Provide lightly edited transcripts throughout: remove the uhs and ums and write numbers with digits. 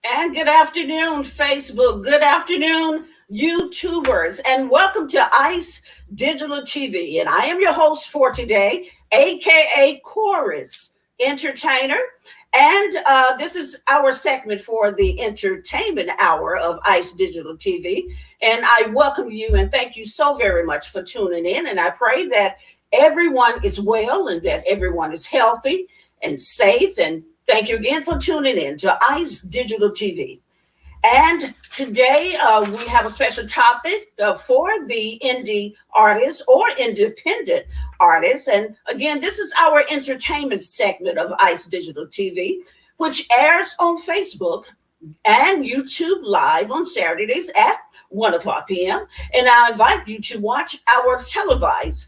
And good afternoon, Facebook. Good afternoon, YouTubers. And welcome to ICE Digital TV. And I am your host for today, AKA Chorus Entertainer. And this is our segment for the entertainment hour of ICE Digital TV. And I welcome you and thank you so very much for tuning in. And I pray that everyone is well and that everyone is healthy and safe. And thank you again for tuning in to ICE Digital TV. And today we have a special topic for the indie artists or independent artists. And again, this is our entertainment segment of ICE Digital TV, which airs on Facebook and YouTube live on Saturdays at 1 o'clock p.m. And I invite you to watch our televised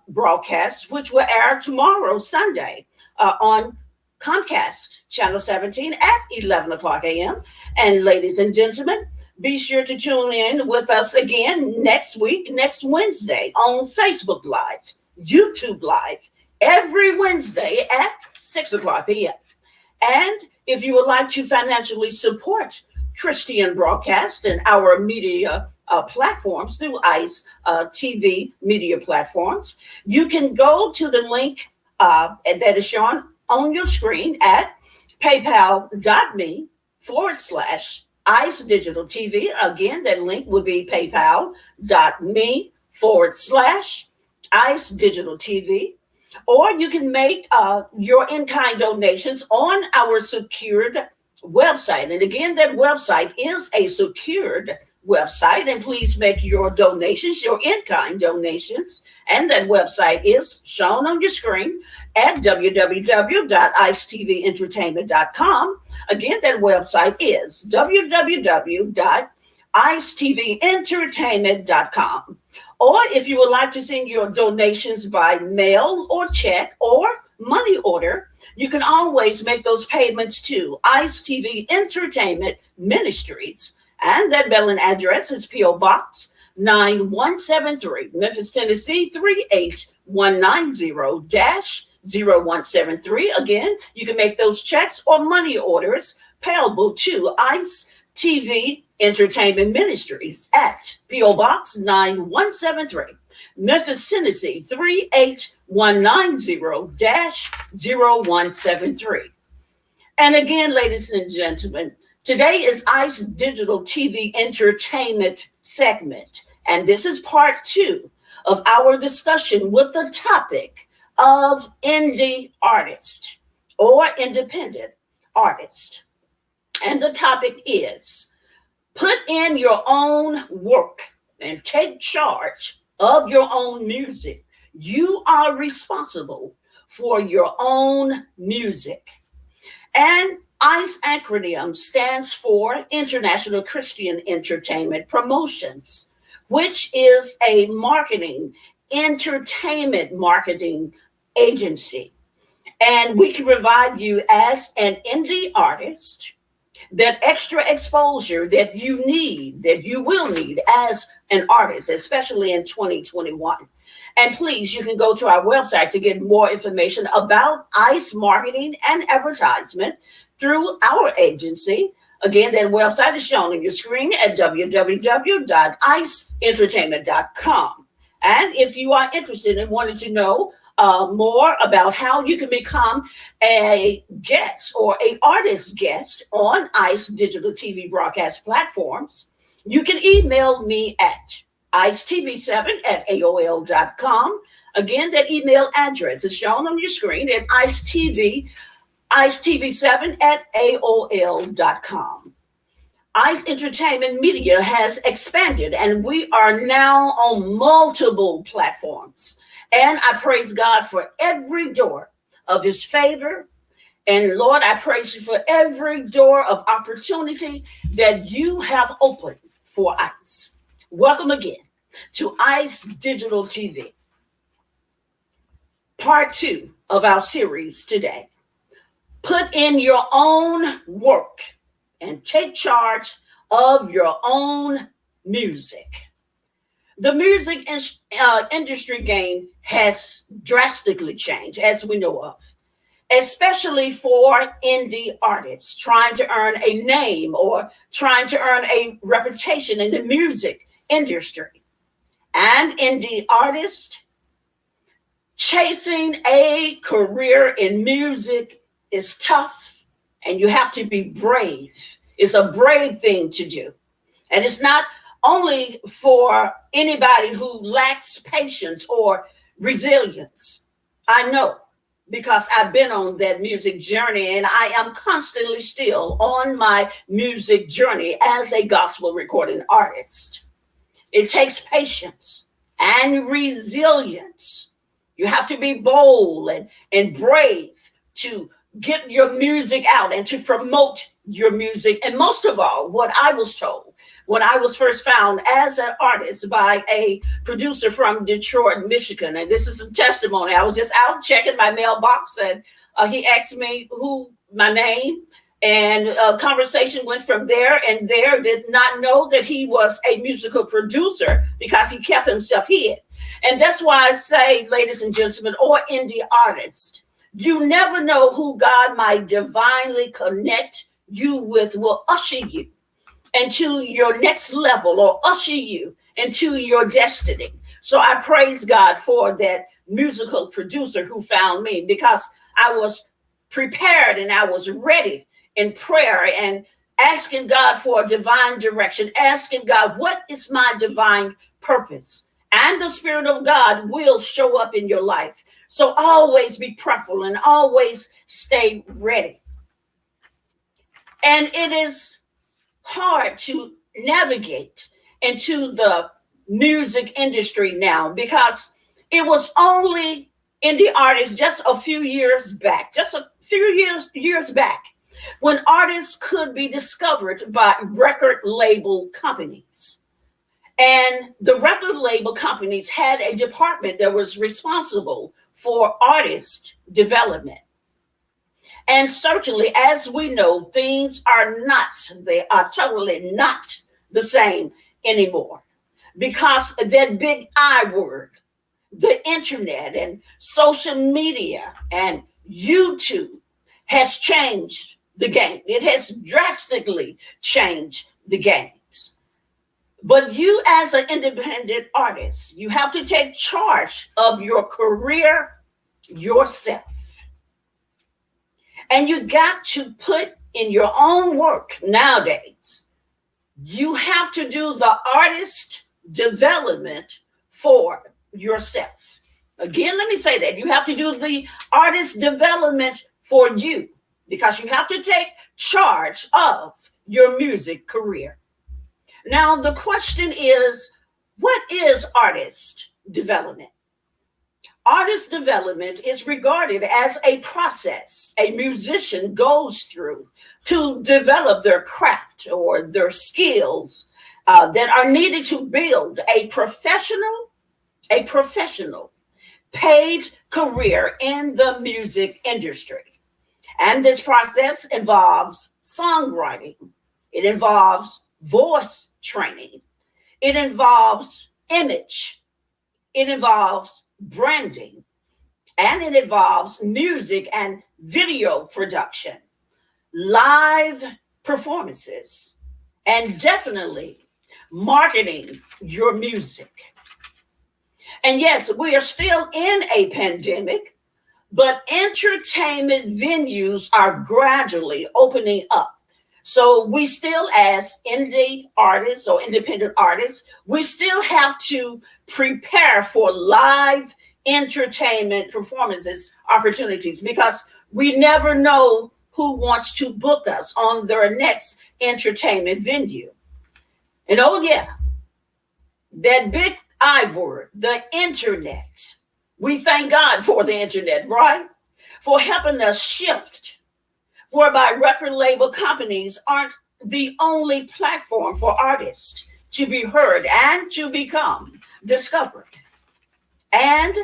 broadcast, which will air tomorrow, Sunday, on Comcast Channel 17 at 11 o'clock a.m. And ladies and gentlemen, be sure to tune in with us again next week, next Wednesday on Facebook Live, YouTube Live, every Wednesday at 6 o'clock p.m. And if you would like to financially support Christian Broadcast and our media platforms through ICE TV media platforms, you can go to the link that is shown on your screen at paypal.me/ICE Digital TV. Again, that link would be paypal.me/ICE Digital TV. Or you can make your in-kind donations on our secured website. And again, that website is a secured website. And please make your donations, your in-kind donations. And that website is shown on your screen at www.iceTVentertainment.com. Again, that website is www.iceTVentertainment.com. Or if you would like to send your donations by mail or check or money order, you can always make those payments to ICE TV Entertainment Ministries. And that mailing address is P.O. Box 9173, Memphis, Tennessee 38190-0173. Again, you can make those checks or money orders payable to ICE TV Entertainment Ministries at P.O. Box 9173, Memphis, Tennessee 38190-0173. And again, ladies and gentlemen, today is ICE Digital TV Entertainment segment, and this is part 2 of our discussion with the topic of indie artist or independent artist. And the topic is put in your own work and take charge of your own music. You are responsible for your own music. And ICE acronym stands for International Christian Entertainment Promotions, which is a entertainment marketing agency. And we can provide you as an indie artist that extra exposure that you need, that you will need as an artist, especially in 2021. And please, you can go to our website to get more information about ICE marketing and advertisement through our agency. Again, that website is shown on your screen at www.iceentertainment.com. And if you are interested and wanted to know more about how you can become a guest or an artist guest on ICE Digital TV broadcast platforms, you can email me at icetv7@aol.com. Again, that email address is shown on your screen at icetv7@aol.com. ICE Entertainment Media has expanded, and we are now on multiple platforms. And I praise God for every door of his favor. And Lord, I praise you for every door of opportunity that you have opened for ICE. Welcome again to ICE Digital TV, part 2 of our series today. Put in your own work and take charge of your own music. The music industry game has drastically changed, as we know of, especially for indie artists trying to earn a name or trying to earn a reputation in the music industry. And indie artists chasing a career in music is tough, and you have to be brave. It's a brave thing to do. And it's not only for anybody who lacks patience or resilience. I know, because I've been on that music journey, and I am constantly still on my music journey as a gospel recording artist. It takes patience and resilience. You have to be bold and brave to get your music out and to promote your music. And most of all, what I was told when I was first found as an artist by a producer from Detroit, Michigan, and this is a testimony. I was just out checking my mailbox, and he asked me who my name, and a conversation went from there. And there did not know that he was a musical producer because he kept himself hid. And that's why I say, ladies and gentlemen, or indie artists, you never know who God might divinely connect you with, will usher you into your next level or usher you into your destiny. So I praise God for that musical producer who found me, because I was prepared and I was ready in prayer and asking God for divine direction, asking God, what is my divine purpose? And the Spirit of God will show up in your life. So always be prayerful and always stay ready. And it is hard to navigate into the music industry now, because it was only indie artists just a few years back, just a few years back, when artists could be discovered by record label companies. And the record label companies had a department that was responsible for artist development. And certainly, as we know, things they are totally not the same anymore, because that big I word, the internet and social media and YouTube has changed the game. It has drastically changed the games. But you, as an independent artist, you have to take charge of your career yourself. And you got to put in your own work nowadays. You have to do the artist development for yourself. Again, let me say that. You have to do the artist development for you, because you have to take charge of your music career. Now, the question is, what is artist development? Artist development is regarded as a process a musician goes through to develop their craft or their skills that are needed to build a professional paid career in the music industry. And this process involves songwriting, it involves voice training, it involves image, it involves branding, and it involves music and video production, live performances, and definitely marketing your music. And yes, we are still in a pandemic, but entertainment venues are gradually opening up. So we still, as indie artists or independent artists, we still have to prepare for live entertainment performances opportunities, because we never know who wants to book us on their next entertainment venue. And oh yeah, that big I word, the internet. We thank God for the internet, right? For helping us shift, whereby record label companies aren't the only platform for artists to be heard and to become discovered. And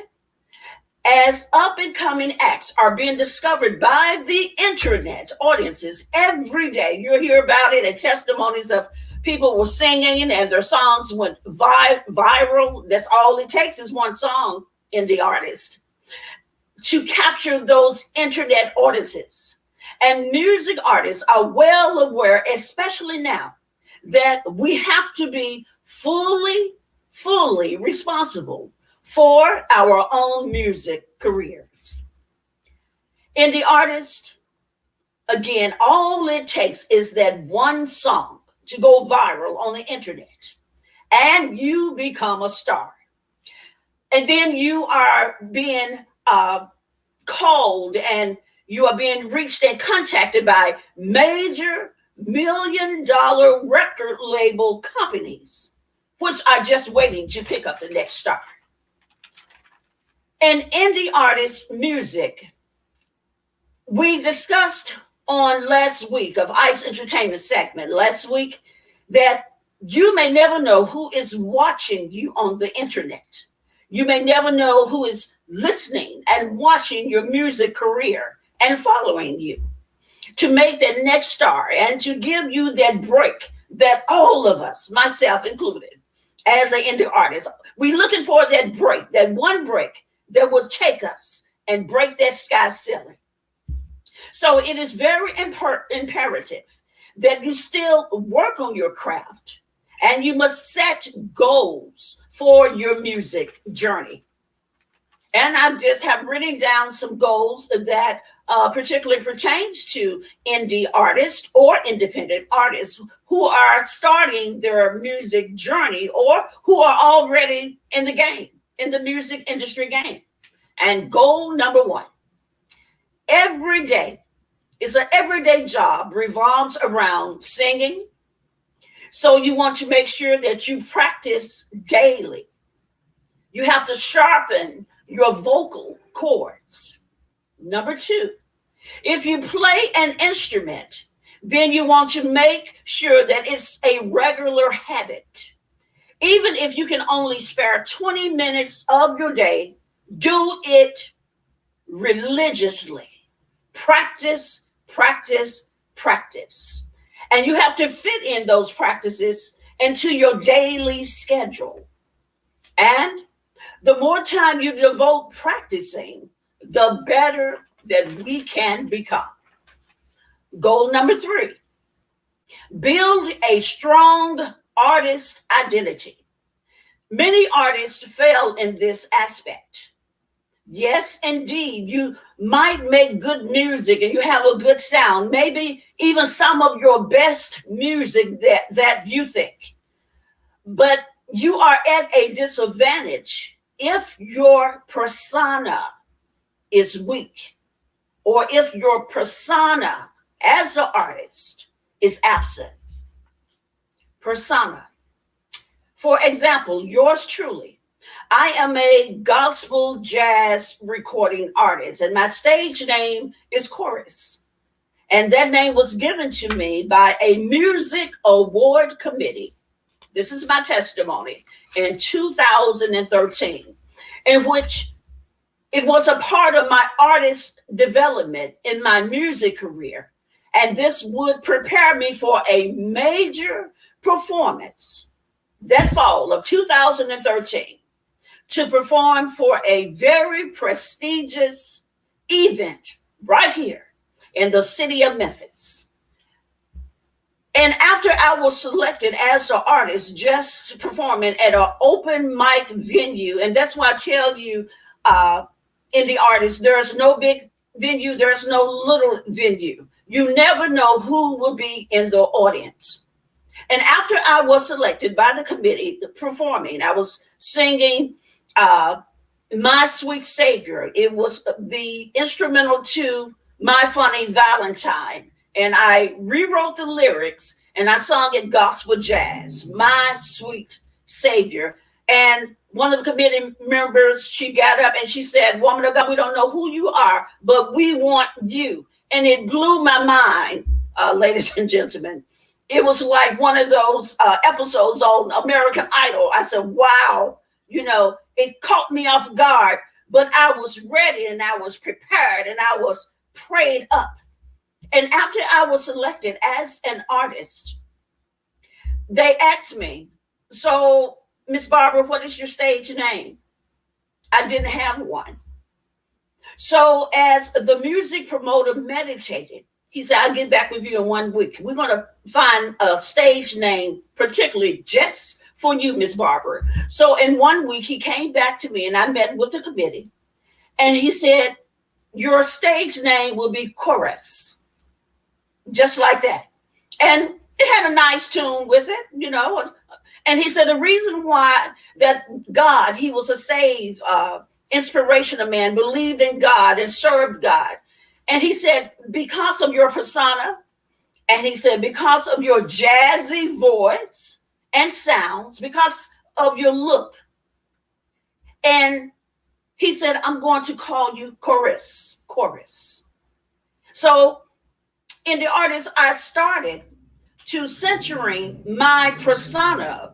as up and coming acts are being discovered by the internet audiences every day. You'll hear about it and testimonies of people were singing and their songs went viral. That's all it takes is one song in the artist to capture those internet audiences. And music artists are well aware, especially now, that we have to be fully responsible for our own music careers. In the artist, again, all it takes is that one song to go viral on the internet, and you become a star. And then you are being called and you are being reached and contacted by major $1 million record label companies, which are just waiting to pick up the next star. And indie artist music, we discussed on last week of ICE Entertainment segment last week that you may never know who is watching you on the internet. You may never know who is listening and watching your music career and following you to make that next star and to give you that break that all of us, myself included, as an indie artist, we're looking for that break, that one break that will take us and break that sky ceiling. So it is very imperative that you still work on your craft and you must set goals for your music journey. And I just have written down some goals that particularly pertains to indie artists or independent artists who are starting their music journey or who are already in the game, in the music industry game. And goal number one, every day is an everyday job revolves around singing. So you want to make sure that you practice daily. You have to sharpen your vocal cords. Number two, if you play an instrument, then you want to make sure that it's a regular habit. Even if you can only spare 20 minutes of your day, do it religiously. Practice, practice, practice. And you have to fit in those practices into your daily schedule. And the more time you devote practicing, the better that we can become. Goal number three, build a strong artist identity. Many artists fail in this aspect. Yes, indeed, you might make good music and you have a good sound, maybe even some of your best music that you think. But you are at a disadvantage if your persona is weak or if your persona as an artist is absent. Persona. For example, yours truly. I am a gospel jazz recording artist, and my stage name is Chorus. And that name was given to me by a music award committee. This is my testimony in 2013, in which it was a part of my artist development in my music career. And this would prepare me for a major performance that fall of 2013 to perform for a very prestigious event right here in the city of Memphis. And after I was selected as an artist, just performing at an open mic venue, and that's why I tell you, indie artists, there's no big venue, there's no little venue. You never know who will be in the audience. And after I was selected by the committee performing, I was singing My Sweet Savior. It was the instrumental to My Funny Valentine. And I rewrote the lyrics and I sung it gospel jazz, My Sweet Savior. And one of the committee members, she got up and she said, "Woman of God, we don't know who you are, but we want you." And it blew my mind, ladies and gentlemen. It was like one of those episodes on American Idol. I said, wow, it caught me off guard. but I was ready and I was prepared and I was prayed up. And after I was selected as an artist, they asked me, "So, Miss Barbara, what is your stage name?" I didn't have one. So, as the music promoter meditated, he said, "I'll get back with you in 1 week. We're going to find a stage name, particularly just for you, Miss Barbara." So, in 1 week, he came back to me and I met with the committee. And he said, "Your stage name will be Chorus," just like that. And it had a nice tune with it, you know. And he said the reason why that God, he was a saved, inspirational man, believed in God and served God. And he said, because of your persona, and he said, because of your jazzy voice and sounds, because of your look. And he said, "I'm going to call you Chorus. Chorus." So in the artist, I started to centering my persona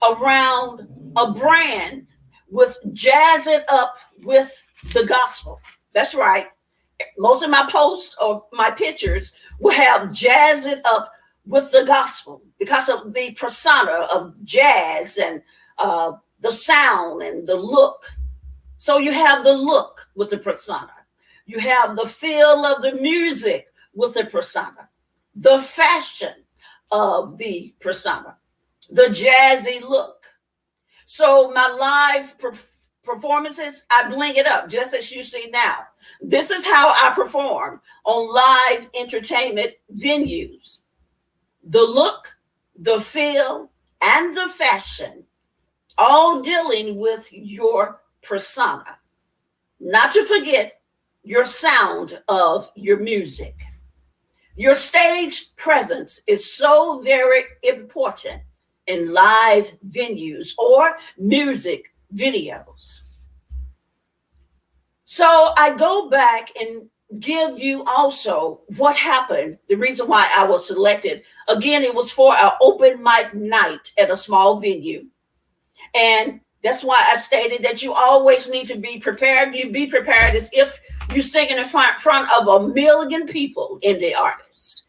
around a brand with jazz it up with the gospel. That's right. Most of my posts or my pictures will have jazz it up with the gospel because of the persona of jazz and the sound and the look. So you have the look with the persona. You have the feel of the music with the persona, the fashion of the persona, the jazzy look. So my live performances, I bling it up just as you see now. This is how I perform on live entertainment venues. The look, the feel, and the fashion, all dealing with your persona. Not to forget your sound of your music. Your stage presence is so very important in live venues or music videos. So I go back and give you also what happened, the reason why I was selected. Again, it was for an open mic night at a small venue. And that's why I stated that you always need to be prepared. You be prepared as if you're singing in front of 1 million people in the artist.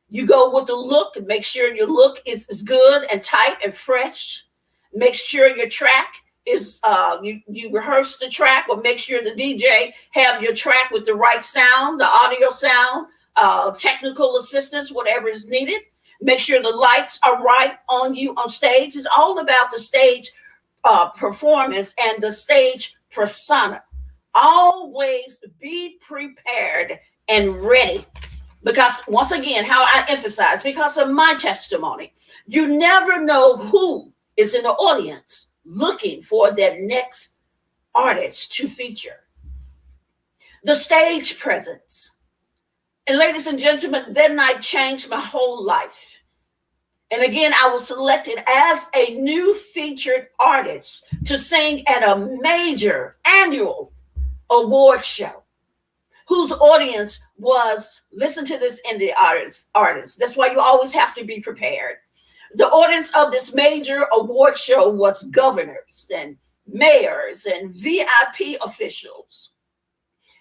You go with the look and make sure your look is good and tight and fresh. Make sure your track is you rehearse the track, or make sure the DJ have your track with the right sound, the audio sound, technical assistance, whatever is needed. Make sure the lights are right on you on stage. It's all about the stage performance and the stage persona. Always be prepared and ready. Because once again, how I emphasize, because of my testimony, you never know who is in the audience looking for that next artist to feature. The stage presence. And ladies and gentlemen, that night changed my whole life. And again, I was selected as a new featured artist to sing at a major annual award show, whose audience was, listen to this in the artists. That's why you always have to be prepared. The audience of this major award show was governors and mayors and VIP officials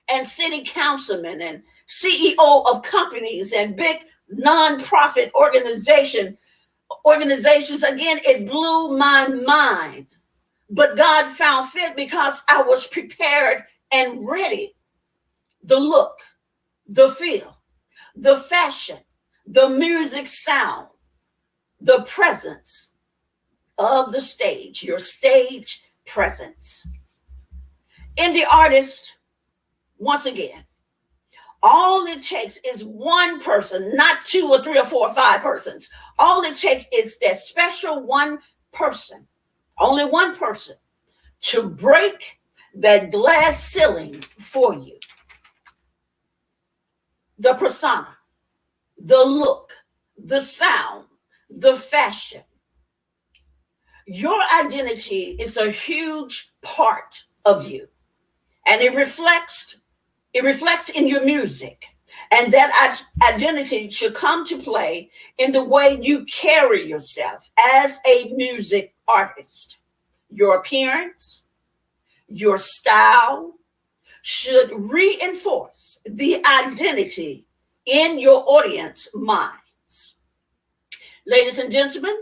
and city councilmen and CEO of companies and big nonprofit organizations. Again, it blew my mind. But God found fit because I was prepared and ready. The look, the feel, the fashion, the music sound, the presence of the stage, your stage presence. In the artist, once again, all it takes is one person, not 2 or 3 or 4 or 5 persons. All it takes is that special one person, only one person, to break that glass ceiling for you. The persona, the look, the sound, the fashion. Your identity is a huge part of you, and it reflects in your music. And that identity should come to play in the way you carry yourself as a music artist. Your appearance, your style, should reinforce the identity in your audience minds. Ladies and gentlemen,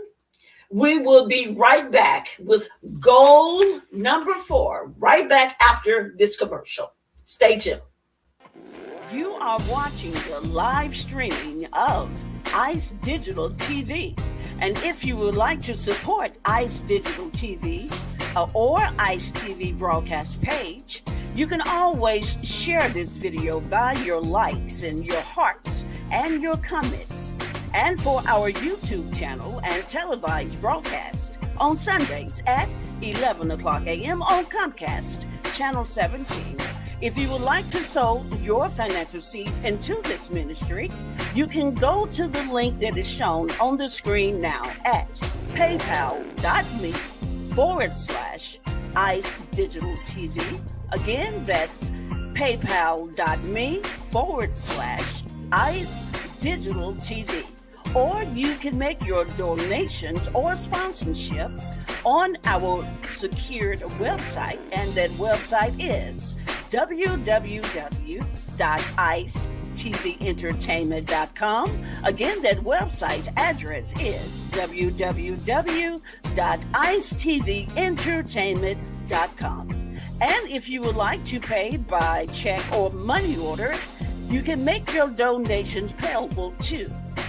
we will be right back with goal number 4, right back after this commercial. Stay tuned. You are watching the live streaming of ICE Digital TV. And if you would like to support ICE Digital TV or ICE TV broadcast page, you can always share this video by your likes and your hearts and your comments. And for our YouTube channel and televised broadcast on Sundays at 11 o'clock a.m. on Comcast, Channel 17. If you would like to sow your financial seeds into this ministry, you can go to the link that is shown on the screen now at paypal.me/ICE Digital TV. Again, that's paypal.me/ICE Digital TV. Or you can make your donations or sponsorship on our secured website, and that website is www.iceTVentertainment.com. Again, that website's address is www.iceTVentertainment.com. And if you would like to pay by check or money order, you can make your donations payable to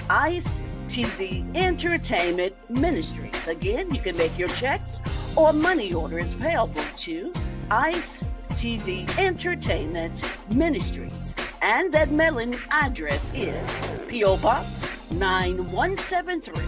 ICE TV Entertainment Ministries. Again, you can make your checks or money orders payable to ICE TV Entertainment Ministries. And that mailing address is P.O. Box 9173,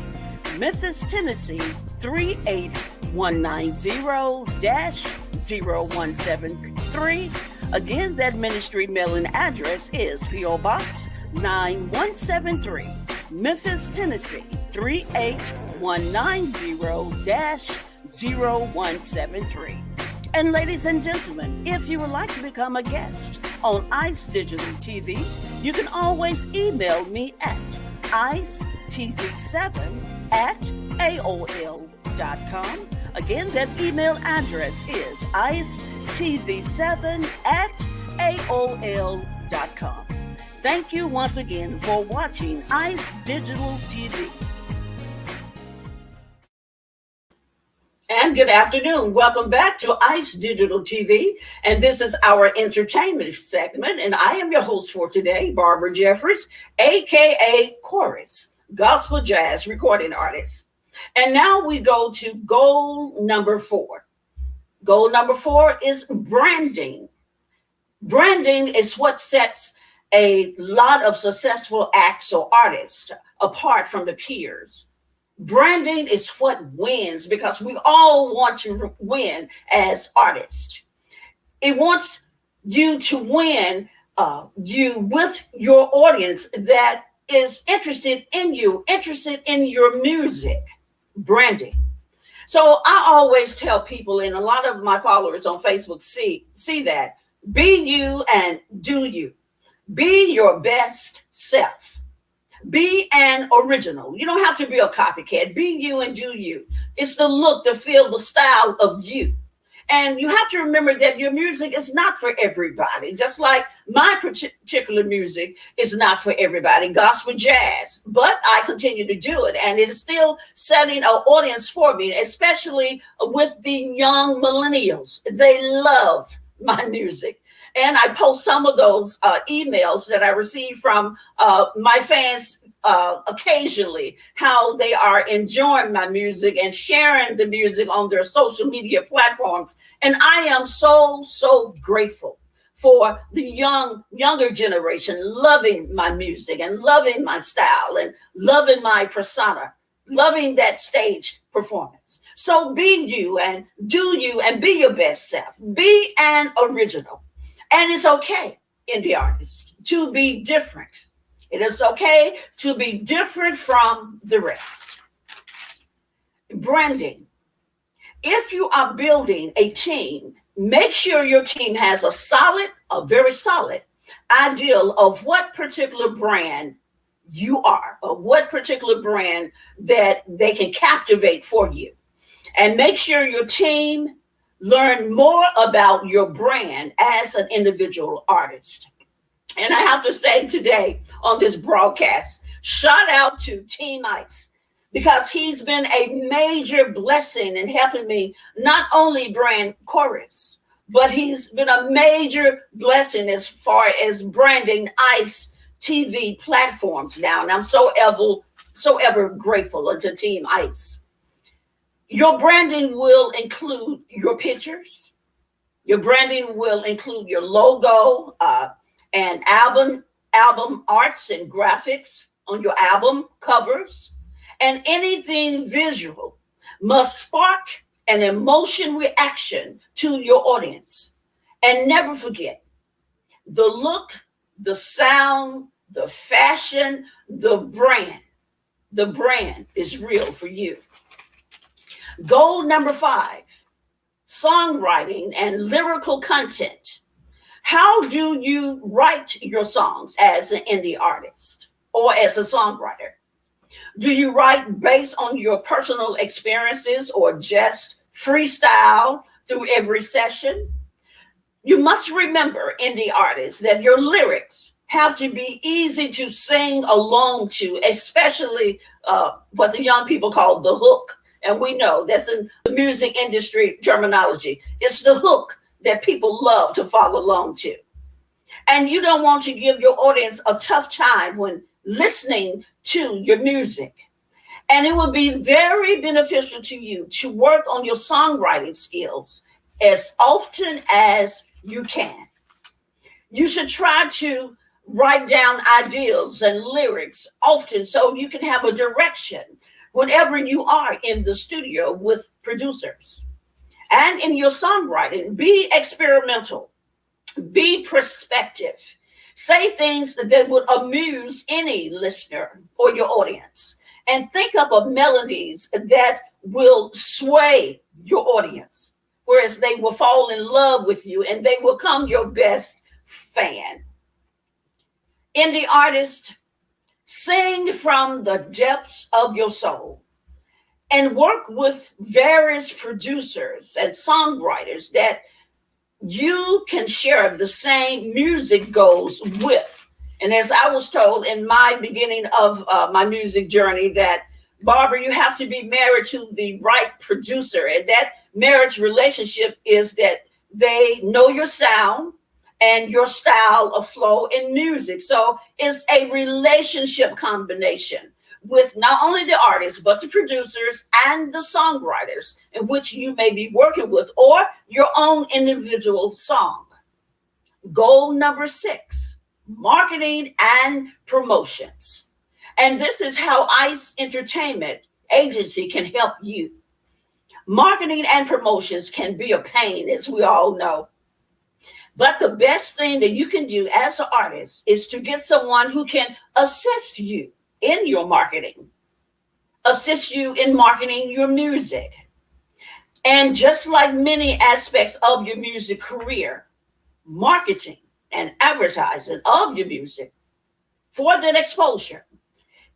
Memphis, Tennessee 38190-0173. Again, that ministry mailing address is P.O. Box 9173, Memphis, Tennessee 38190-0173. And ladies and gentlemen, if you would like to become a guest on ICE Digital TV, you can always email me at icetv7@aol.com. Again, that email address is icetv7@aol.com. Thank you once again for watching ICE Digital TV. And good afternoon. Welcome back to ICE Digital TV. And this is our entertainment segment. And I am your host for today, Barbara Jeffries, aka Chorus, gospel jazz recording artist. And now we go to goal number 4. Goal number 4 is branding. Branding is what sets a lot of successful acts or artists apart from the peers. Branding is what wins, because we all want to win as artists. It wants you to win you with your audience that is interested in you, interested in your music. Branding. So I always tell people, and a lot of my followers on Facebook see that, be you and do you. Be your best self. Be an original. You don't have to be a copycat. Be you and do you. It's the look, the feel, the style of you. And you have to remember that your music is not for everybody. Just like my particular music is not for everybody, gospel jazz. But I continue to do it. And it's still setting an audience for me, especially with the young millennials. They love my music. And I post some of those emails that I receive from my fans occasionally, how they are enjoying my music and sharing the music on their social media platforms. And I am so, so grateful for the younger generation loving my music and loving my style and loving my persona, loving that stage performance. So be you and do you and be your best self. Be an original. And it's okay, indie artists, to be different. It is okay to be different from the rest. Branding. If you are building a team, make sure your team has a very solid ideal of what particular brand you are, or what particular brand that they can captivate for you. And make sure your team Learn more about your brand as an individual artist. And I have to say today on this broadcast, shout out to Team Ice because he's been a major blessing in helping me not only brand Chorus, but he's been a major blessing as far as branding Ice TV platforms now. And I'm so ever grateful to Team Ice. Your branding will include your pictures. Your branding will include your logo and album arts and graphics on your album covers, and anything visual must spark an emotion reaction to your audience. And never forget the look, the sound, the fashion, the brand. The brand is real for you. Goal number 5, songwriting and lyrical content. How do you write your songs as an indie artist or as a songwriter? Do you write based on your personal experiences or just freestyle through every session? You must remember, indie artists, that your lyrics have to be easy to sing along to, especially what the young people call the hook. And we know that's in the music industry terminology. It's the hook that people love to follow along to. And you don't want to give your audience a tough time when listening to your music. And it would be very beneficial to you to work on your songwriting skills as often as you can. You should try to write down ideas and lyrics often so you can have a direction whenever you are in the studio with producers. And in your songwriting, be experimental, be perspective, say things that would amuse any listener or your audience, and think up of melodies that will sway your audience, whereas they will fall in love with you and they will become your best fan. Indie artist, sing from the depths of your soul and work with various producers and songwriters that you can share the same music goals with. And as I was told in my beginning of my music journey, that Barbara, you have to be married to the right producer. And that marriage relationship is that they know your sound and your style of flow in music. So it's a relationship combination with not only the artists, but the producers and the songwriters in which you may be working with, or your own individual song. Goal number 6, marketing and promotions. And this is how ICE Entertainment Agency can help you. Marketing and promotions can be a pain, as we all know. But the best thing that you can do as an artist is to get someone who can assist you in your marketing, assist you in marketing your music. And just like many aspects of your music career, marketing and advertising of your music for that exposure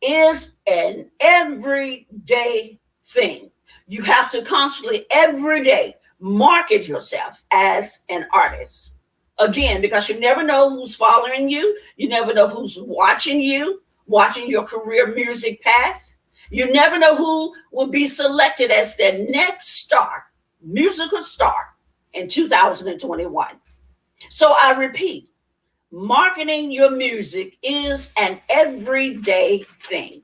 is an everyday thing. You have to constantly, every day, market yourself as an artist. Again, because you never know who's following you. You never know who's watching you, watching your career music path. You never know who will be selected as the next star, musical star in 2021. So I repeat, marketing your music is an everyday thing.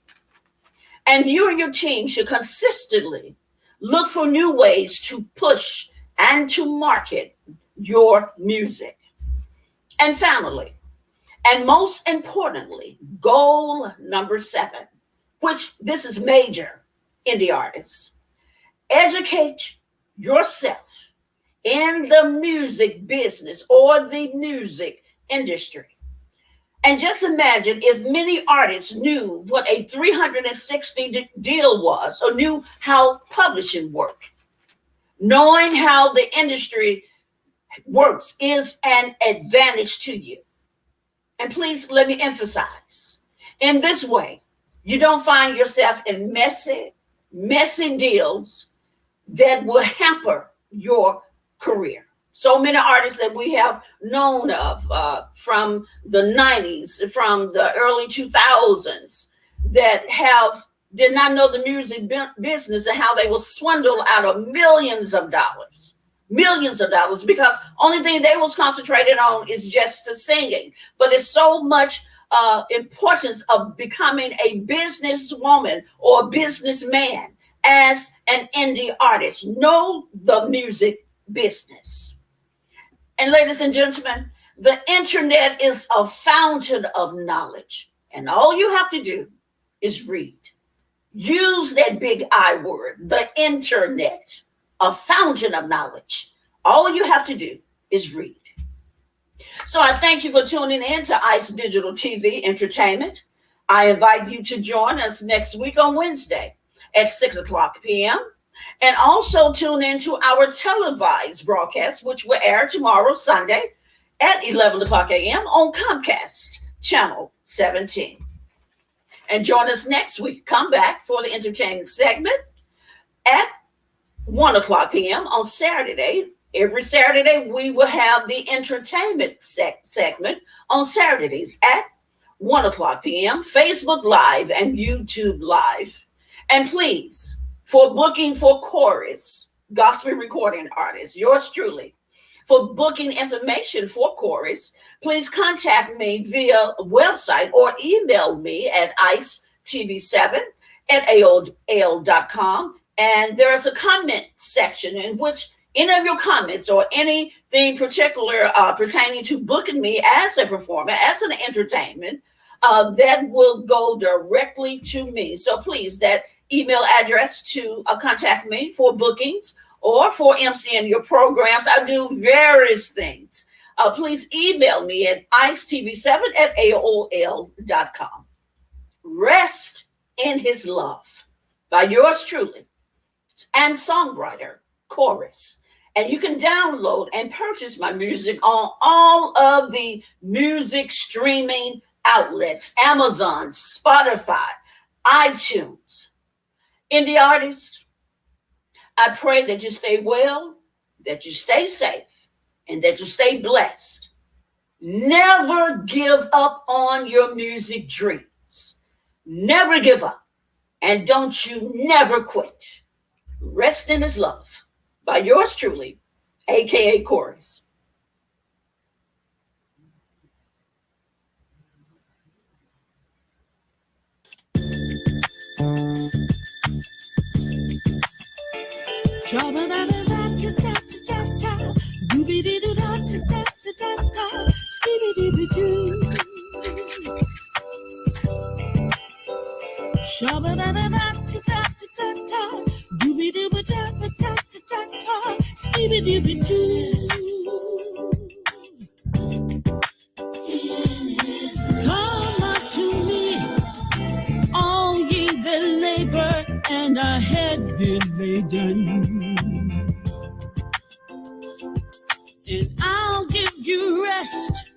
And you and your team should consistently look for new ways to push and to market your music. And finally, and most importantly, goal number 7, which this is major in the artists, educate yourself in the music business or the music industry. And just imagine if many artists knew what a 360 deal was, or knew how publishing worked. Knowing how the industry works is an advantage to you. And please let me emphasize, in this way, you don't find yourself in messy deals that will hamper your career. So many artists that we have known of from the 90s, from the early 2000s, that have did not know the music business and how they will swindle out of millions of dollars, because only thing they was concentrated on is just the singing. But it's so much importance of becoming a businesswoman or a businessman as an indie artist. Know the music business. And ladies and gentlemen, the internet is a fountain of knowledge. And all you have to do is read. Use that big I word, the internet, a fountain of knowledge. All you have to do is read. So I thank you for tuning in to ICE Digital TV Entertainment. I invite you to join us next week on Wednesday at 6 o'clock p.m. And also tune in to our televised broadcast, which will air tomorrow, Sunday, at 11 o'clock a.m. on Comcast, Channel 17. And join us next week. Come back for the entertainment segment at 1 o'clock p.m. on Saturday. Every Saturday, we will have the entertainment segment on Saturdays at 1 o'clock p.m., Facebook Live and YouTube Live. And please, for booking for chorus, gospel recording artists, yours truly, for booking information for chorus, please contact me via website or email me at icetv7@aol.com. And there's a comment section in which any of your comments or anything particular pertaining to booking me as a performer, as an entertainment, that will go directly to me. So please, that email address to contact me for bookings or for MCing your programs. I do various things. Please email me at icetv7@aol.com. Rest in His Love by yours truly and songwriter Chorus. And you can download and purchase my music on all of the music streaming outlets, Amazon, Spotify, iTunes. Indie artists, I pray that you stay well, that you stay safe, and that you stay blessed. Never give up on your music dreams. Never give up. And don't you never quit. Rest in His love by yours truly, aka Chorus. Come unto me, all ye that labor and are heavy laden, and I'll give you rest.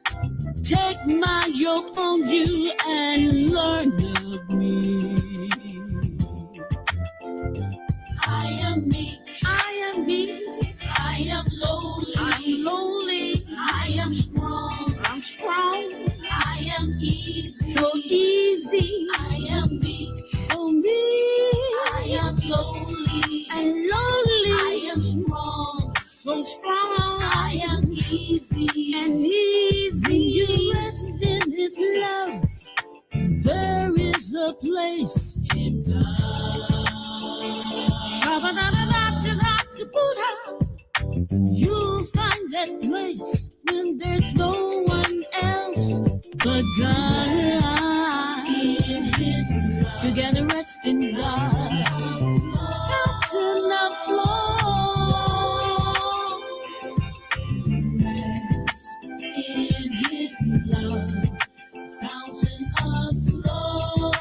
Take my yoke on you and learn of me. I am meek, I am meek, I am lowly, I'm lowly, I am strong, I'm strong, I am easy, so easy, I am meek, so meek, I am lowly, and lowly, I am strong, so strong, I am easy, and easy. When you rest in His love, there is a place in God. You'll find that place when there's no one else but God. In His love, together rest in God. Fountain of flow. Rest in His love. Fountain of flow.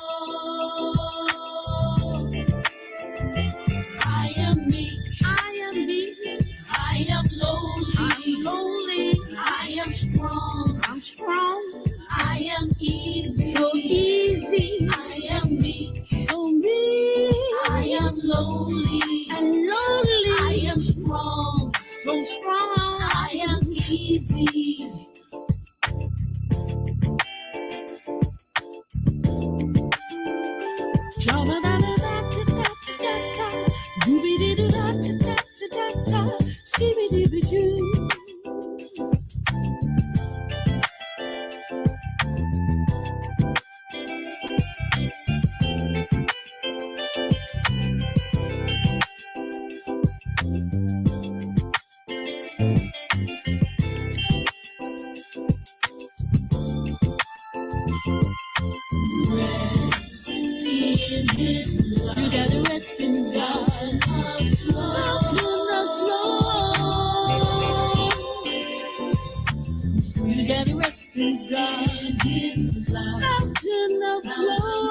I am meek, I am meek, I am lowly, I'm lowly, I am strong, I'm strong, I am easy, so easy, I am meek, so meek, I am lowly, and lowly, I am strong, so strong. Get rest in God. His fountain of flow.